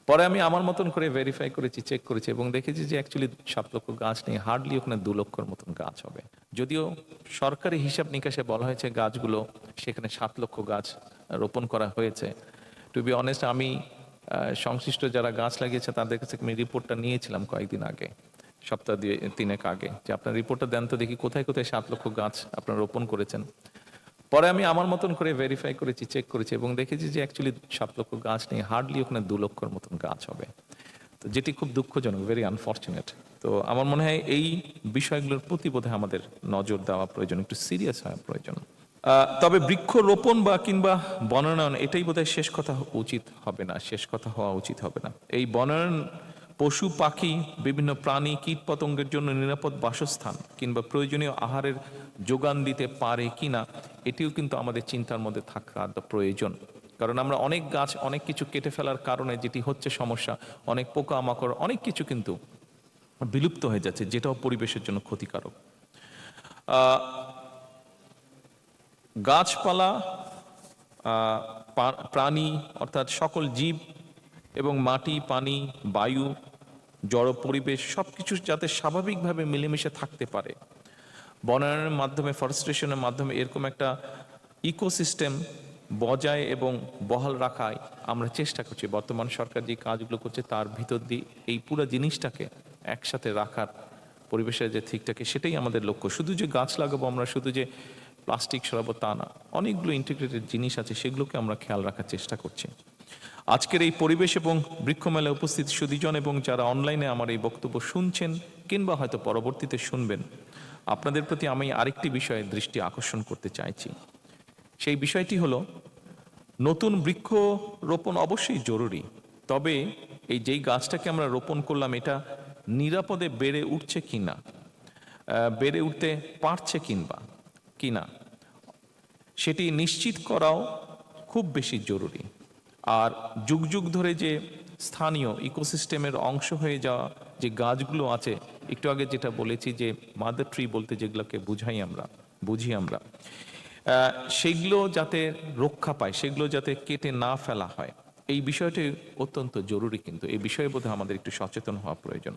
পরে আমি আমার মতন করে ভেরিফাই করেছি, চেক করেছি এবং দেখেছি যে অ্যাকচুয়ালি 7 লক্ষ গাছ নেই, হার্ডলি ওখানে 2 লক্ষর মতন গাছ হবে। যদিও সরকারি হিসাব নিকাশে বলা হয়েছে গাছগুলো সেখানে 7 লক্ষ গাছ রোপণ করা হয়েছে। টু বি অনেস্ট, আমি সংশ্লিষ্ট যারা গাছ লাগিয়েছে তাদের কাছে আমি রিপোর্টটা নিয়েছিলাম কয়েকদিন আগে, সপ্তাহ 2-3 আগে, যে আপনার রিপোর্টটা দেন তো দেখি কোথায় কোথায় 7 লক্ষ গাছ আপনারা রোপণ করেছেন। পরে আমি আমার মতন করে ভেরিফাই করেছি, চেক করেছি এবং দেখেছি যে অ্যাকচুয়ালি 7 লক্ষ গাছ নেই, হার্ডলি ওখানে 2 লক্ষর মতন গাছ হবে। তো যেটি খুব দুঃখজনক, ভেরি আনফর্চুনেট। তো আমার মনে হয় এই বিষয়গুলোর প্রতি বোধহয় আমাদের নজর দেওয়া প্রয়োজন, একটু সিরিয়াস হওয়া প্রয়োজন। তবে বৃক্ষ রোপণ বা কিংবা বনায়ন এটাই বোধহয় শেষ কথা উচিত হবে না, শেষ কথা হওয়া উচিত হবে না। এই বনায়ন পশু পাখি বিভিন্ন প্রাণী কীট পতঙ্গের জন্য নিরাপদ বাসস্থান কিংবা প্রয়োজনীয় আহারের যোগান দিতে পারে কিনা এটিও কিন্তু আমাদের চিন্তার মধ্যে থাকা প্রয়োজন। কারণ আমরা অনেক গাছ অনেক কিছু কেটে ফেলার কারণে যেটি হচ্ছে সমস্যা, অনেক পোকামাকড় অনেক কিছু কিন্তু বিলুপ্ত হয়ে যাচ্ছে, যেটাও পরিবেশের জন্য ক্ষতিকারক। গাছপালা, প্রাণী অর্থাৎ সকল জীব এবং মাটি, পানি, বায়ু, জড় পরিবেশ সবকিছু যাতে স্বাভাবিকভাবে মিলেমিশে থাকতে পারে, বনায়নের মাধ্যমে, ফরেস্টেশনের মাধ্যমে এরকম একটা ইকোসিস্টেম বজায় এবং বহাল রাখায় আমরা চেষ্টা করছি। বর্তমান সরকার যে কাজগুলো করছে তার ভিতর দিয়ে এই পুরো জিনিসটাকে একসাথে রাখার, পরিবেশের যে ঠিকটাকে, সেটাই আমাদের লক্ষ্য। শুধু যে গাছ লাগাবো আমরা, শুধু যে প্লাস্টিক সরাবো তা না, অনেকগুলো ইন্টিগ্রেটেড জিনিস আছে, সেগুলোকে আমরা খেয়াল রাখার চেষ্টা করছি। আজকের এই পরিবেশ এবং বৃক্ষ মেলায় উপস্থিত সুধীজন এবং যারা অনলাইনে আমার এই বক্তব্য শুনছেন কিংবা হয়তো পরবর্তীতে শুনবেন, আপনাদের প্রতি আমি আরেকটি বিষয়ে দৃষ্টি আকর্ষণ করতে চাইছি। সেই বিষয়টি হলো, নতুন বৃক্ষ রোপণ অবশ্যই জরুরি, তবে এই যেই গাছটাকে আমরা রোপণ করলাম এটা নিরাপদে বেড়ে উঠছে কিনা, বেড়ে উঠতে পারছে কিনা সেটি নিশ্চিত করাও খুব বেশি জরুরি। আর যুগ যুগ ধরে যে স্থানীয় ইকোসিস্টেমের অংশ হয়ে যাওয়া যে গাছগুলো আছে, একটু আগে যেটা বলেছি যে মাদার ট্রি বলতে যেগুলোকে বুঝি আমরা, সেগুলো যাতে রক্ষা পায়, সেগুলো যাতে কেটে না ফেলা হয়, এই বিষয়টি অত্যন্ত জরুরি। কিন্তু এই বিষয়ে বোধহয় আমাদের একটু সচেতন হওয়া প্রয়োজন।